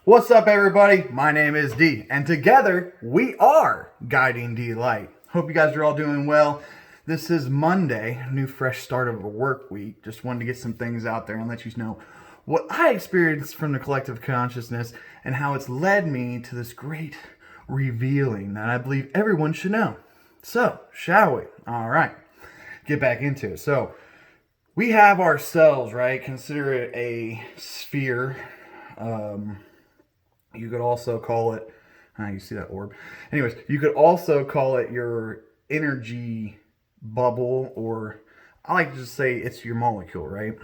What's up, everybody? My name is D, and together we are Guiding D Light. Hope you guys are all doing well. This is Monday, a new fresh start of a work week. Just wanted to get some things out there and let you know what I experienced from the collective consciousness and how it's led me to this great revealing that I believe everyone should know. So, shall we? All right, get back into it. So, we have ourselves, right? Consider it a sphere. You could also call it, you see that orb? Anyways, you could also call it your energy bubble, or I like to just say it's your molecule, right?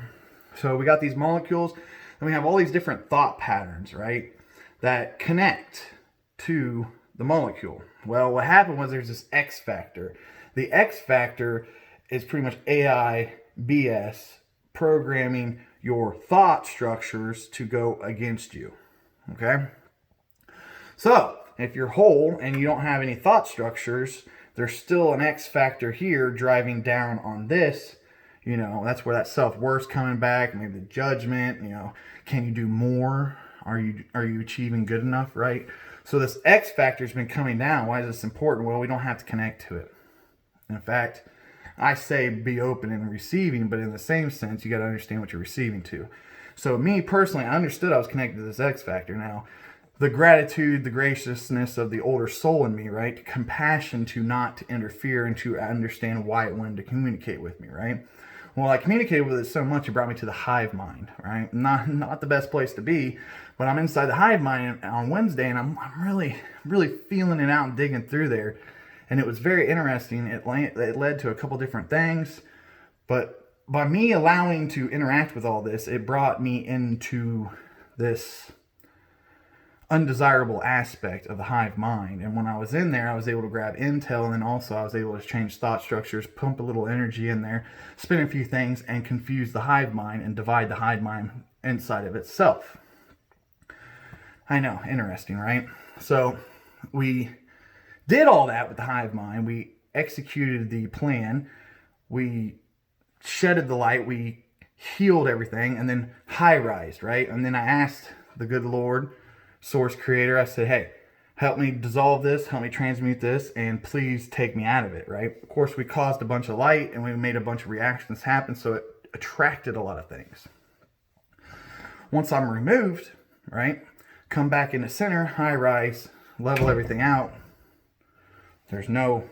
So we got these molecules, and we have all these different thought patterns, right, that connect to the molecule. Well, what happened was there's this X factor. The X factor is pretty much AI BS, programming your thought structures to go against you, okay? So, if you're whole and you don't have any thought structures, there's still an X factor here driving down on this. You know, that's where that self-worth's coming back, maybe the judgment, you know, can you do more? Are you achieving good enough, right? So this X factor's been coming down. Why is this important? Well, we don't have to connect to it. In fact, I say be open and receiving, but in the same sense, you got to understand what you're receiving to. So me personally, I understood I was connected to this X factor. Now, the gratitude, the graciousness of the older soul in me, right? Compassion to not to interfere and to understand why it wanted to communicate with me, right? Well, I communicated with it so much, it brought me to the hive mind, right? Not the best place to be, but I'm inside the hive mind on Wednesday, and I'm really feeling it out and digging through there. And it was very interesting. It led to a couple different things, but by me allowing to interact with all this, it brought me into this undesirable aspect of the hive mind. And when I was in there, I was able to grab intel, and then also I was able to change thought structures, pump a little energy in there, spin a few things, and confuse the hive mind and divide the hive mind inside of itself. I know, interesting, right? So we did all that with the hive mind. We executed the plan. We shedded the light. We healed everything, and then high-rised, right? And then I asked the good Lord, Source Creator, I said, hey, help me dissolve this, help me transmute this, and please take me out of it, right? Of course, we caused a bunch of light, and we made a bunch of reactions happen, so it attracted a lot of things. Once I'm removed, right, come back into center, high rise, level everything out, there's no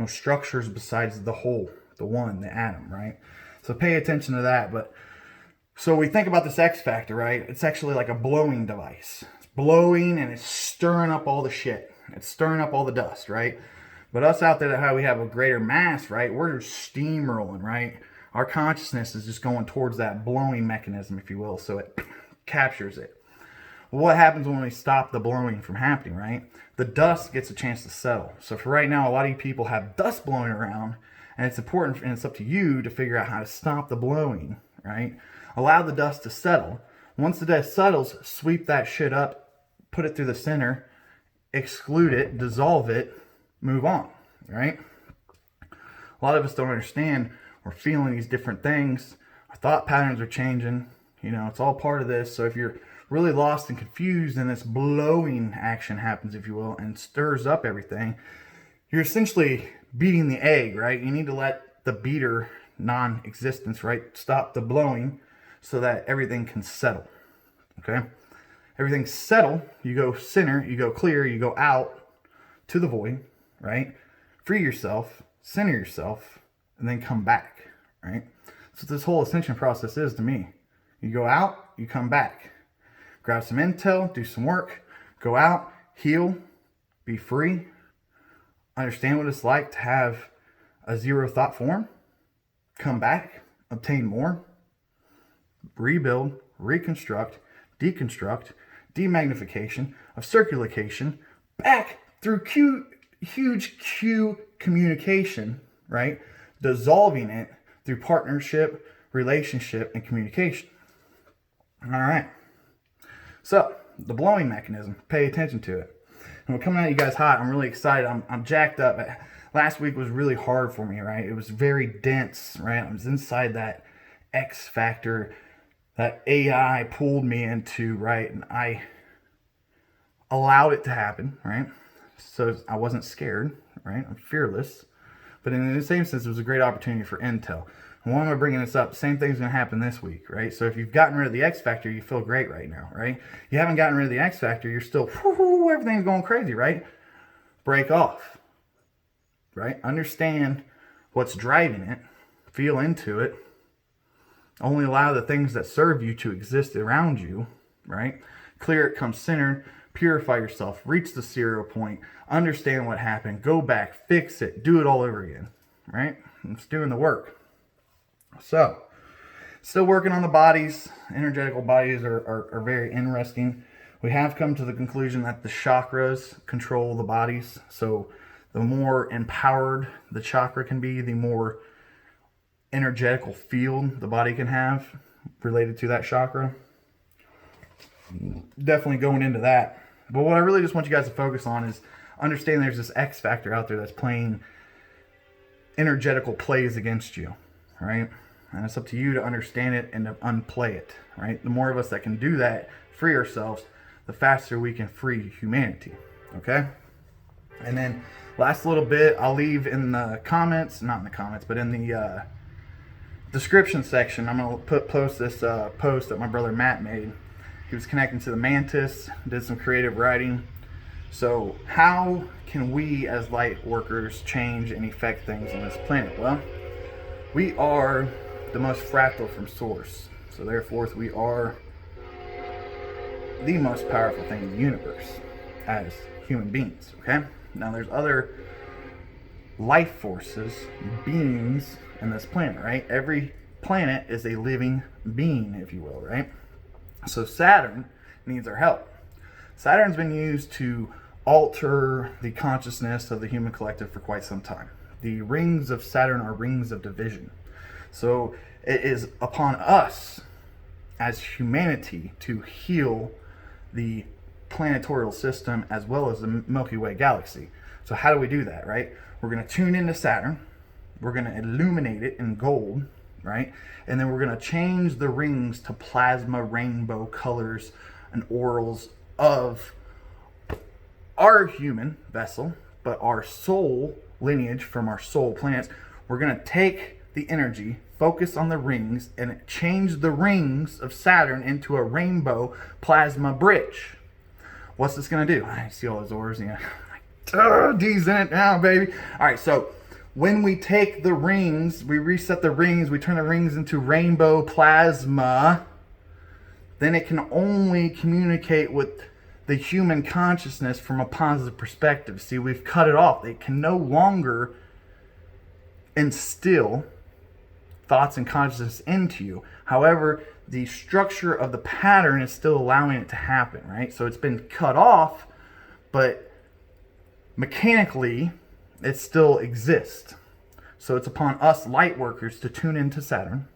structures besides the whole, the one, the atom, right? So pay attention to that. But so we think about this X factor, right? It's actually like a blowing device. It's blowing and it's stirring up all the shit. It's stirring up all the dust, right? But us out there, how we have a greater mass, right? We're just steamrolling, right? Our consciousness is just going towards that blowing mechanism, if you will, so it captures it. Well, what happens when we stop the blowing from happening, right? The dust gets a chance to settle. So for right now, a lot of you people have dust blowing around, and it's important, and it's up to you to figure out how to stop the blowing, right? Allow the dust to settle. Once the dust settles, sweep that shit up, put it through the center, exclude it, dissolve it, move on, right? A lot of us don't understand. We're feeling these different things. Our thought patterns are changing. You know, it's all part of this. So if you're really lost and confused and this blowing action happens, if you will, and stirs up everything, you're essentially beating the egg, right? You need to let the beater non-existence, right, stop the blowing so that everything can settle, okay? Everything's settle, you go center, you go clear, you go out to the void, right? Free yourself, center yourself, and then come back, right? So this whole ascension process is to me. You go out, you come back. Grab some intel, do some work, go out, heal, be free, understand what it's like to have a zero thought form, come back, obtain more, rebuild, reconstruct, deconstruct, demagnification, of circulation, back through huge Q communication, right? Dissolving it through partnership, relationship, and communication. All right. So, the blowing mechanism, pay attention to it. And we're coming at you guys hot. I'm really excited. I'm jacked up. Last week was really hard for me, right? It was very dense, right? I was inside that X factor that AI pulled me into, right? And I allowed it to happen, right? So I wasn't scared, right? I'm fearless. But in the same sense, it was a great opportunity for intel. And why am I bringing this up? Same thing's going to happen this week, right? So if you've gotten rid of the X Factor, you feel great right now, right? You haven't gotten rid of the X Factor, you're still, whoo, everything's going crazy, right? Break off, right? Understand what's driving it. Feel into it. Only allow the things that serve you to exist around you, right? Clear it, come centered, purify yourself, reach the 0 point, understand what happened, go back, fix it, do it all over again, right? It's doing the work. So, still working on the bodies. Energetical bodies are very interesting. We have come to the conclusion that the chakras control the bodies. So, the more empowered the chakra can be, the more energetical field the body can have related to that chakra. Definitely going into that. But what I really just want you guys to focus on is understand there's this X factor out there that's playing energetical plays against you, right? And it's up to you to understand it and to unplay it, right? The more of us that can do that, free ourselves, the faster we can free humanity, okay? And then last little bit, I'll leave in the comments, not in the comments, but in the description section, I'm going to post this post that my brother Matt made. He was connecting to the mantis, did some creative writing. So how can we as light workers change and affect things on this planet? Well, we are the most fractal from source. So therefore, we are the most powerful thing in the universe as human beings, okay? Now there's other life forces, beings in this planet, right? Every planet is a living being, if you will, right? So Saturn needs our help. Saturn's been used to alter the consciousness of the human collective for quite some time. The rings of Saturn are rings of division. So it is upon us as humanity to heal the planetary system as well as the Milky Way galaxy. So how do we do that, right? We're going to tune into Saturn. We're going to illuminate it in gold, right? And then we're going to change the rings to plasma rainbow colors and orals of our human vessel, but our soul lineage from our soul planets. We're going to take the energy, focus on the rings, and change the rings of Saturn into a rainbow plasma bridge. What's this going to do? I see all those ores. Yeah. D's in it now, baby. All right, so when we take the rings, we reset the rings, we turn the rings into rainbow plasma, then it can only communicate with the human consciousness from a positive perspective. See, we've cut it off. It can no longer instill thoughts and consciousness into you. However, the structure of the pattern is still allowing it to happen, right? So it's been cut off, but mechanically, it still exists. So it's upon us light workers to tune into Saturn,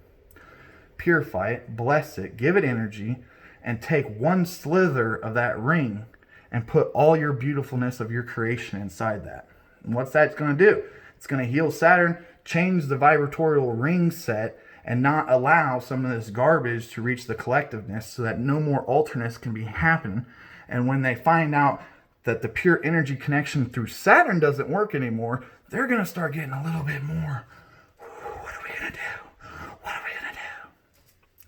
purify it, bless it, give it energy, and take one slither of that ring and put all your beautifulness of your creation inside that. And what's that's going to do? It's going to heal Saturn, change the vibratorial ring set, and not allow some of this garbage to reach the collectiveness so that no more alternates can be happening. And when they find out that the pure energy connection through Saturn doesn't work anymore, they're going to start getting a little bit more, what are we going to do? What are we going to do?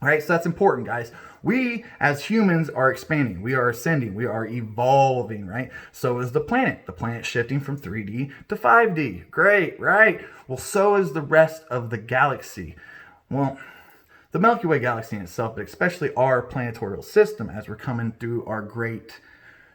All right, so that's important, guys. We, as humans, are expanding. We are ascending. We are evolving, right? So is the planet. The planet's shifting from 3D to 5D. Great, right? Well, so is the rest of the galaxy. Well, the Milky Way galaxy in itself, but especially our planetary system as we're coming through our great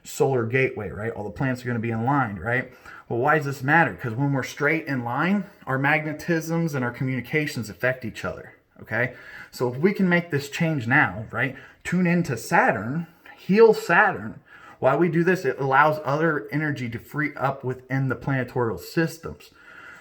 solar gateway, right? All the planets are going to be in line, right? Well, why does this matter? Because when we're straight in line, our magnetisms and our communications affect each other, okay? So if we can make this change now, right? Tune into Saturn, heal Saturn. Why we do this, it allows other energy to free up within the planetary systems.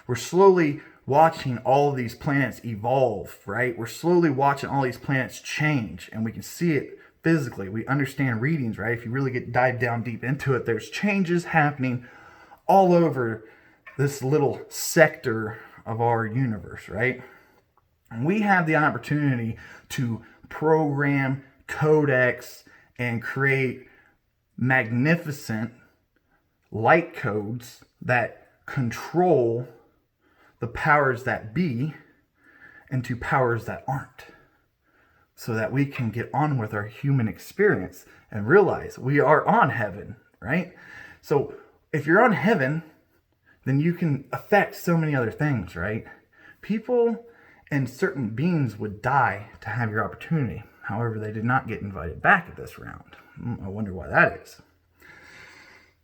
We're slowly watching all of these planets evolve, right? We're slowly watching all these planets change, and we can see it physically. We understand readings, right? If you really dive down deep into it, there's changes happening all over this little sector of our universe, right? And we have the opportunity to program, codecs, and create magnificent light codes that control the powers that be into powers that aren't, so that we can get on with our human experience and realize we are on heaven, right? So if you're on heaven, then you can affect so many other things, right? People and certain beings would die to have your opportunity. However, they did not get invited back at this round. I wonder why that is.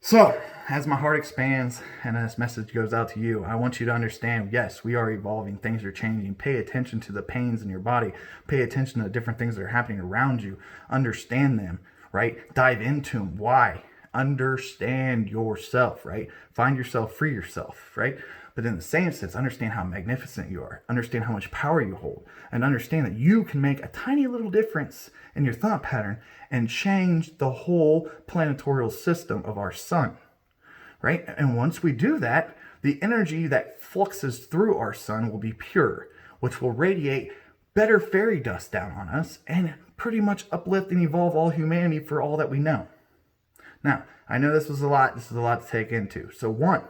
So, as my heart expands and this message goes out to you, I want you to understand, yes, we are evolving. Things are changing. Pay attention to the pains in your body. Pay attention to the different things that are happening around you. Understand them, right? Dive into them. Why? Understand yourself, right? Find yourself, free yourself, right? But in the same sense, understand how magnificent you are. Understand how much power you hold. And understand that you can make a tiny little difference in your thought pattern and change the whole planetorial system of our sun, right? And once we do that, the energy that fluxes through our sun will be pure, which will radiate better fairy dust down on us and pretty much uplift and evolve all humanity for all that we know. Now, I know this was a lot. This is a lot to take into. So one,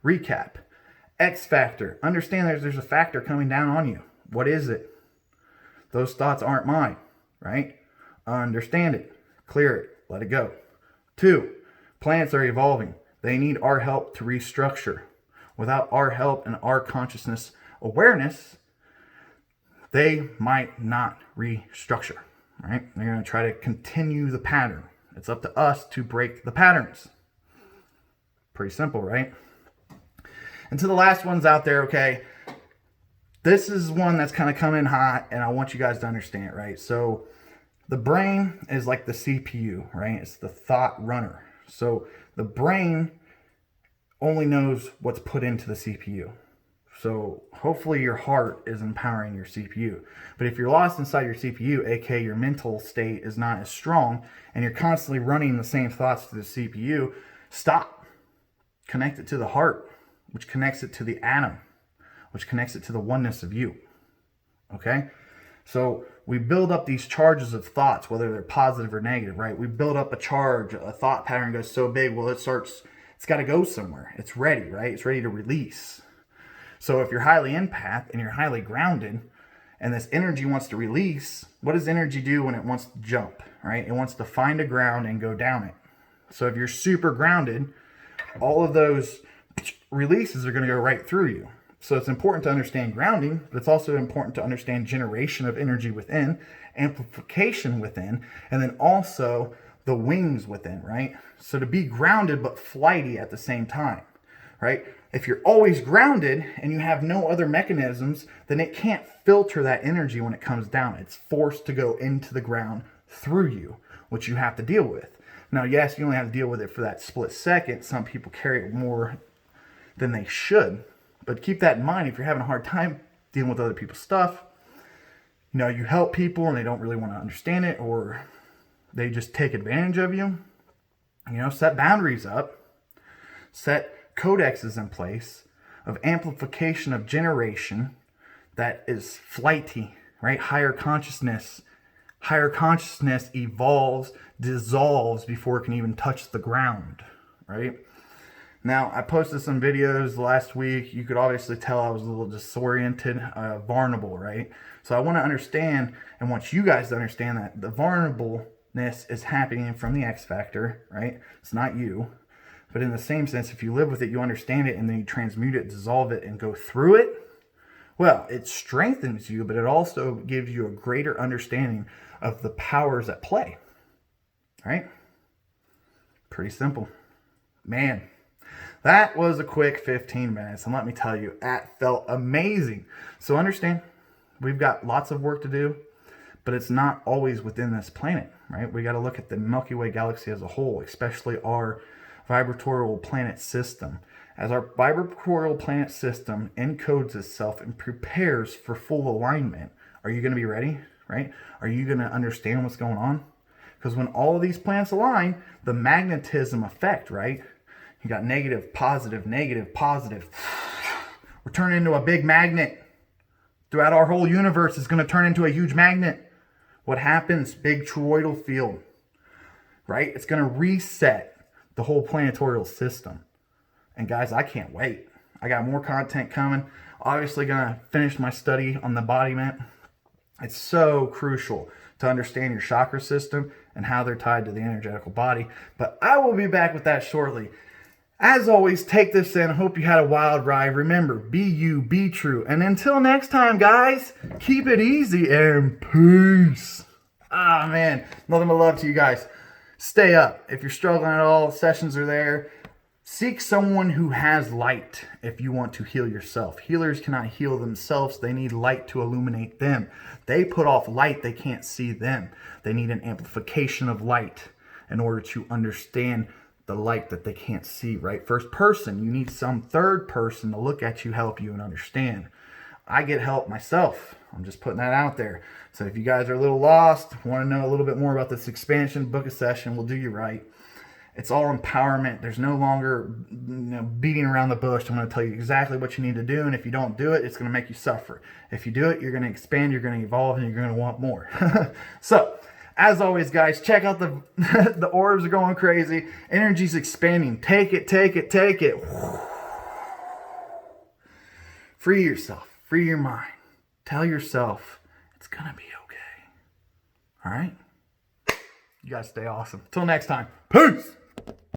recap. X factor. Understand there's a factor coming down on you. What is it? Those thoughts aren't mine, right? Understand it. Clear it. Let it go. Two, planets are evolving. They need our help to restructure. Without our help and our consciousness awareness, they might not restructure, right? They're going to try to continue the pattern. It's up to us to break the patterns. Pretty simple, right? And to the last ones out there, okay, this is one that's kind of coming hot, and I want you guys to understand it, right? So the brain is like the CPU, right? It's the thought runner. So the brain only knows what's put into the CPU. So hopefully your heart is empowering your CPU. But if you're lost inside your CPU, aka your mental state is not as strong, and you're constantly running the same thoughts to the CPU, stop. Connect it to the heart, which connects it to the atom, which connects it to the oneness of you. Okay? So we build up these charges of thoughts, whether they're positive or negative, right? We build up a charge, a thought pattern goes so big, well, it's got to go somewhere. It's ready, right? It's ready to release. So if you're highly empath and you're highly grounded and this energy wants to release, what does energy do when it wants to jump, right? It wants to find a ground and go down it. So if you're super grounded, all of those releases are going to go right through you. So it's important to understand grounding, but it's also important to understand generation of energy within, amplification within, and then also the wings within, right? So to be grounded but flighty at the same time, right? If you're always grounded and you have no other mechanisms, then it can't filter that energy when it comes down. It's forced to go into the ground through you, which you have to deal with. Now, yes, you only have to deal with it for that split second. Some people carry it more than they should. But keep that in mind if you're having a hard time dealing with other people's stuff. You know, you help people and they don't really want to understand it, or they just take advantage of you. You know, set boundaries up. Set codexes in place of amplification of generation that is flighty, right? Higher consciousness evolves, dissolves before it can even touch the ground, right? Now, I posted some videos last week. You could obviously tell I was a little disoriented, vulnerable, right? So I want to understand and want you guys to understand that the vulnerableness is happening from the X Factor, right? It's not you. But in the same sense, if you live with it, you understand it, and then you transmute it, dissolve it, and go through it, well, it strengthens you, but it also gives you a greater understanding of the powers at play, right? Pretty simple. Man, that was a quick 15 minutes, and let me tell you, that felt amazing. So understand, we've got lots of work to do, but it's not always within this planet, right? We got to look at the Milky Way galaxy as a whole, especially our vibratorial planet system. As our vibratorial planet system encodes itself and prepares for full alignment, are you going to be ready, right? Are you going to understand what's going on? Because when all of these planets align, the magnetism effect, right? You got negative, positive, negative, positive. We're turning into a big magnet. Throughout our whole universe, it's going to turn into a huge magnet. What happens? Big toroidal field, right? It's going to reset the whole planetarial system. And guys, I can't wait. I got more content coming. Obviously going to finish my study on the embodiment. It's so crucial to understand your chakra system and how they're tied to the energetical body. But I will be back with that shortly. As always, take this in. I hope you had a wild ride. Remember, be you, be true. And until next time, guys, keep it easy and peace. Ah, man. Nothing but love to you guys. Stay up. If you're struggling at all, sessions are there. Seek someone who has light if you want to heal yourself. Healers cannot heal themselves. They need light to illuminate them. They put off light. They can't see them. They need an amplification of light in order to understand the light that they can't see, right? First person, you need some third person to look at you, help you, and understand. I get help myself. I'm just putting that out there. So if you guys are a little lost, want to know a little bit more about this expansion, book a session. We'll do you right. It's all empowerment. There's no longer beating around the bush. I'm going to tell you exactly what you need to do, and if you don't do it, it's going to make you suffer. If you do it, you're going to expand, you're going to evolve, and you're going to want more. So, as always, guys, check out the the orbs are going crazy. Energy's expanding. Take it, take it, take it. Free yourself. Free your mind. Tell yourself it's going to be okay. All right? You guys stay awesome. Till next time. Peace.